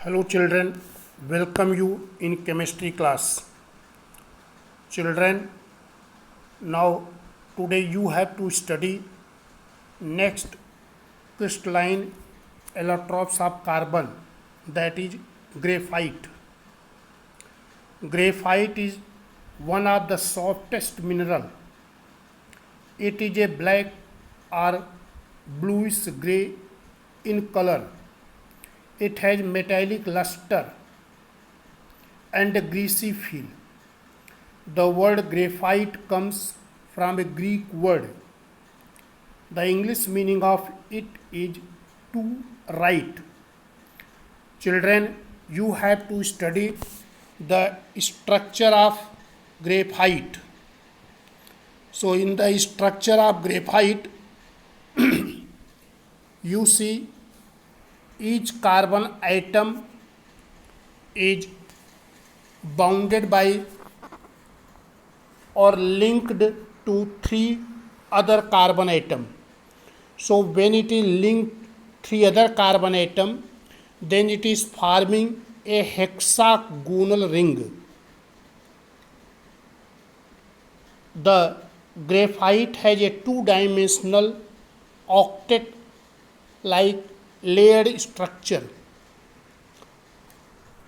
Hello children, welcome you in chemistry class. Children, now today you have to study next crystalline allotropes of carbon, that is graphite. Graphite is one of the softest mineral. It is a black or bluish gray in color. It has metallic luster and a greasy feel. The word graphite comes from a Greek word. The English meaning of it is to write. Children, you have to study the structure of graphite. So, in the structure of graphite, you see each carbon atom is bounded by or linked to three other carbon atom. So when it is linked three other carbon atom, then it is forming a hexagonal ring. The graphite has a two-dimensional octet like layered structure.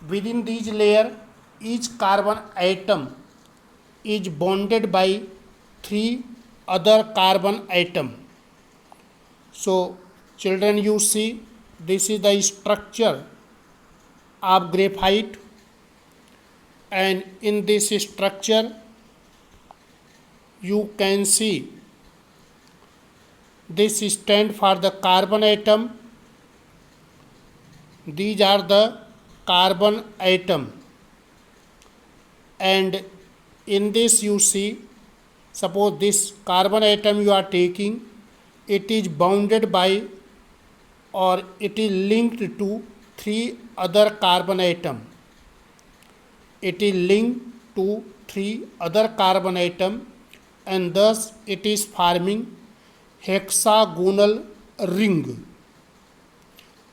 Within these layer, each carbon atom is bonded by three other carbon atom. So children, you see this is the structure of graphite, and in this structure you can see this stand for the carbon atom. These are the carbon atom, and in this you see, suppose this carbon atom you are taking, it is bounded by or it is linked to three other carbon atom. It is linked to three other carbon atom, and thus it is forming hexagonal ring.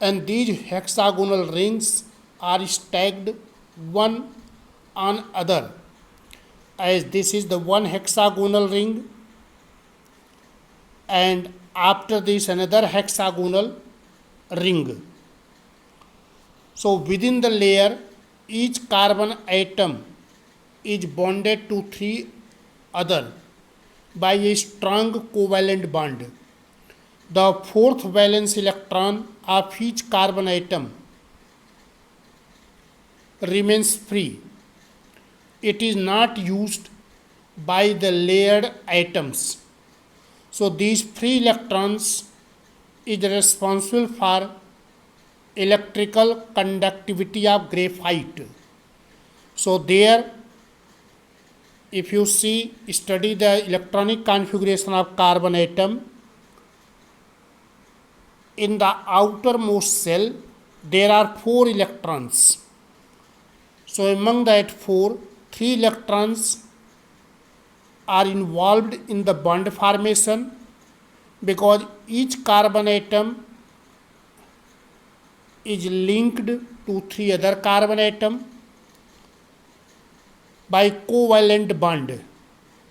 And these hexagonal rings are stacked one on other, as this is the one hexagonal ring, and after this another hexagonal ring. So within the layer, each carbon atom is bonded to three other by a strong covalent bond. The fourth valence electron of each carbon atom remains free. It is not used by the layered atoms. So these free electrons is responsible for electrical conductivity of graphite. So there, if you study the electronic configuration of carbon atom, in the outermost shell there are 4 electrons. So among that 4, 3 electrons are involved in the bond formation, because each carbon atom is linked to 3 other carbon atom by covalent bond.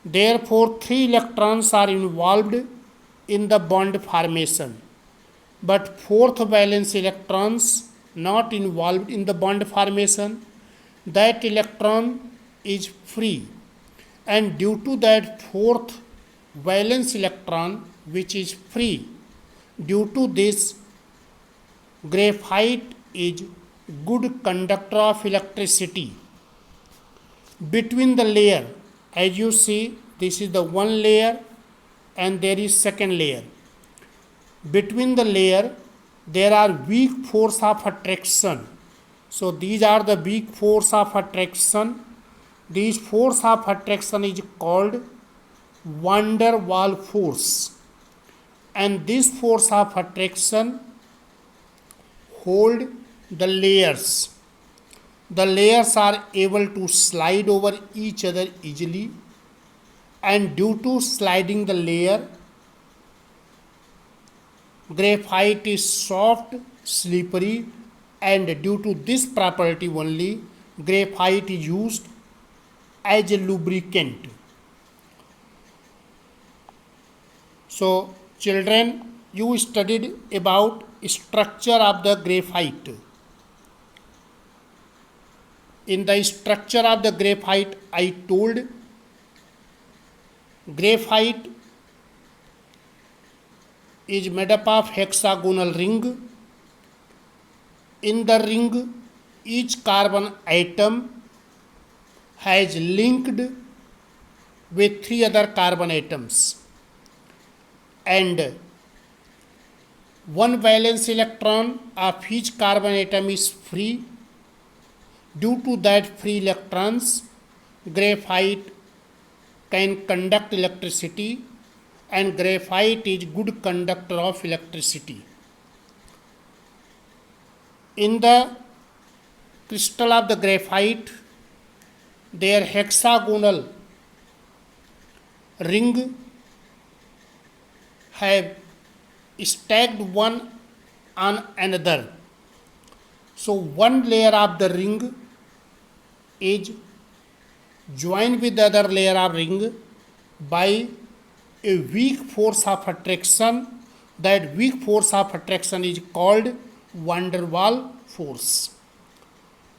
Therefore 3 electrons are involved in the bond formation, but 4th valence electrons not involved in the bond formation. That electron is free, and due to that 4th valence electron which is free, due to this, graphite is good conductor of electricity. Between the layer, as you see, this is the one layer and there is second layer. Between the layer there are weak force of attraction. So these are the weak force of attraction. This force of attraction is called van der Waals force, and this force of attraction hold the layers. The layers are able to slide over each other easily, and due to sliding the layer, graphite is soft, slippery and due to this property only graphite is used as a lubricant. So children, you studied about structure of the graphite. In the structure of the graphite, I told graphite is made up of hexagonal ring. In the ring, each carbon atom has linked with 3 other carbon atoms, and one valence electron of each carbon atom is free. Due to that free electrons, graphite can conduct electricity, and graphite is good conductor of electricity. In the crystal of the graphite, their hexagonal ring have stacked one on another. So one layer of the ring is joined with the other layer of ring by a weak force of attraction. That weak force of attraction is called van der Waal force.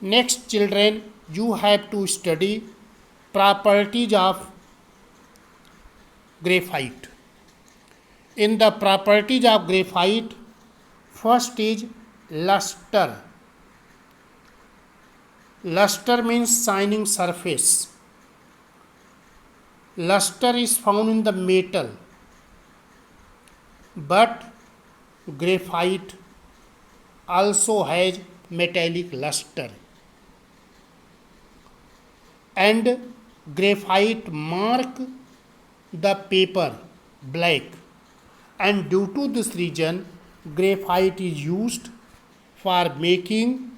Next, children, you have to study properties of graphite. In the properties of graphite, first is luster. Luster means shining surface. Luster is found in the metal, but graphite also has metallic luster. And graphite mark the paper black, and due to this reason graphite is used for making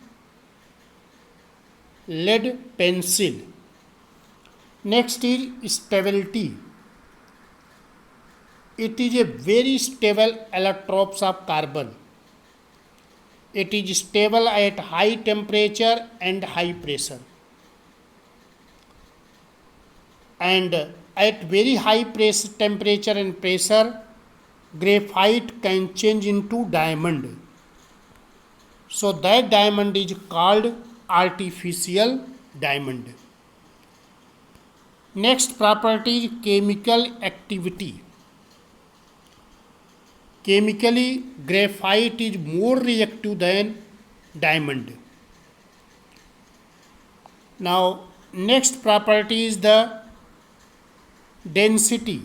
lead pencil. Next is stability. It is a very stable allotrope of carbon. It is stable at high temperature and high pressure. And at very high temperature and pressure, graphite can change into diamond. So that diamond is called artificial diamond. Next property is chemical activity. Chemically, graphite is more reactive than diamond. Now, next property is the density.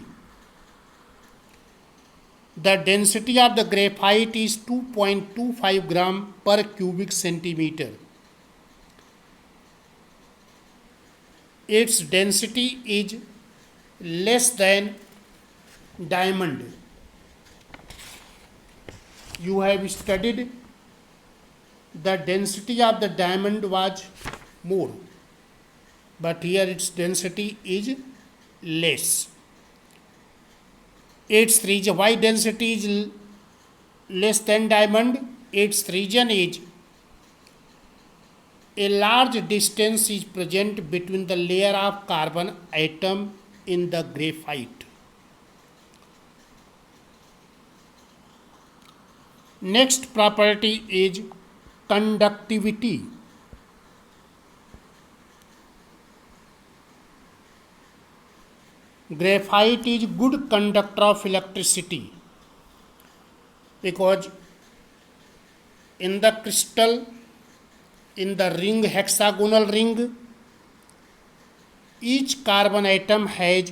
The density of the graphite is 2.25 gram per cubic centimeter. Its density is less than diamond. You have studied the density of the diamond was more, but here its density is less. Its reason why density is less than diamond, its reason is a large distance is present between the layer of carbon atom in the graphite. Next property is conductivity. Graphite is good conductor of electricity because in the crystal, in the ring, hexagonal ring, each carbon atom has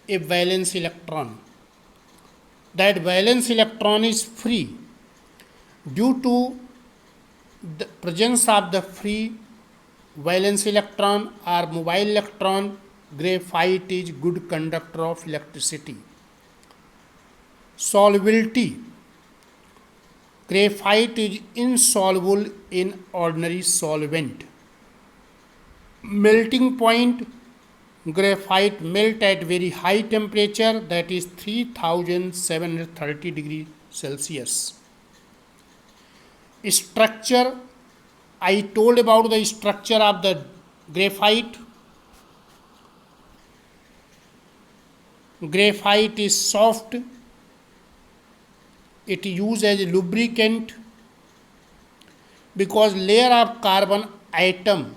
a valence electron. That valence electron is free. Due to the presence of the free valence electron or mobile electron, graphite is good conductor of electricity. Solubility. Graphite is insoluble in ordinary solvent. Melting point. Graphite melt at very high temperature, that is 3730 degrees Celsius. Structure I told about the structure of the graphite. Graphite is soft. It is used as a lubricant because layer of carbon atom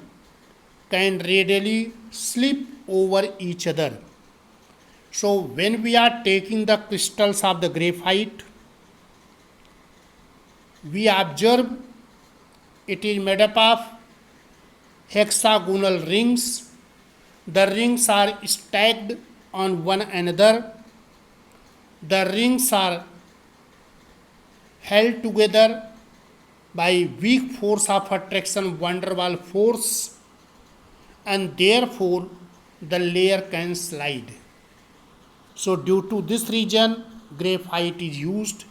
can readily slip over each other. So when we are taking the crystals of the graphite, we observe it is made up of hexagonal rings. The rings are stacked on one another. The rings are held together by weak force of attraction, van der Waals force, and therefore the layer can slide. So due to this reason, graphite is used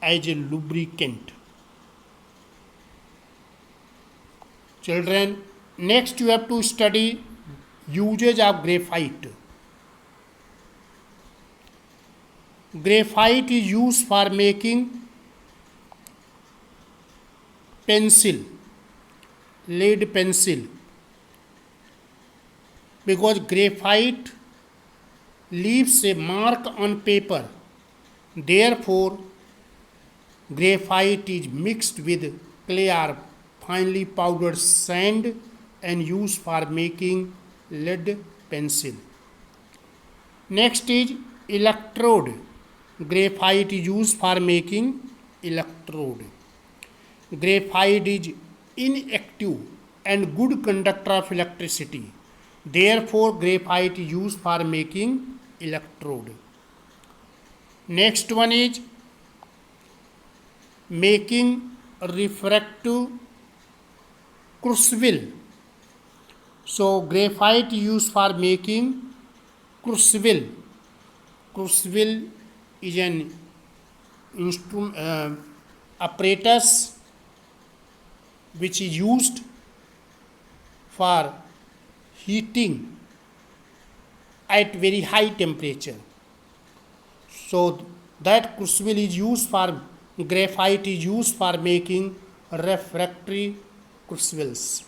as a lubricant. Children, next you have to study usage of graphite. Graphite is used for making pencil, lead pencil, because graphite leaves a mark on paper. Therefore, graphite is mixed with clay or finely powdered sand and used for making lead pencil. Next is electrode. Graphite is used for making electrode. Graphite is inactive and good conductor of electricity. Therefore, graphite is used for making electrode. Next one is making refractive crucible. So graphite is used for making crucible. Crucible is an apparatus which is used for heating at very high temperature. So that crucible is used for, graphite is used for making refractory crucibles.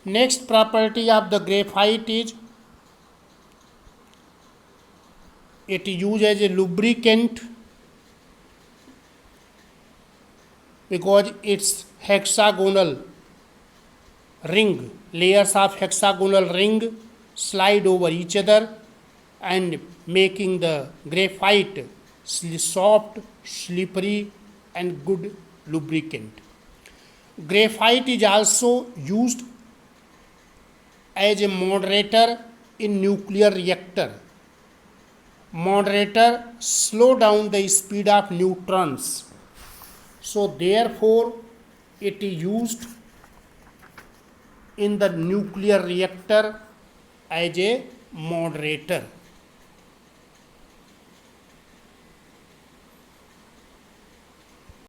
Next property of the graphite is it is used as a lubricant because its hexagonal ring, layers of hexagonal ring slide over each other and making the graphite soft, slippery and good lubricant. Graphite is also used as a moderator in nuclear reactor. Moderator slow down the speed of neutrons. So therefore it is used in the nuclear reactor as a moderator.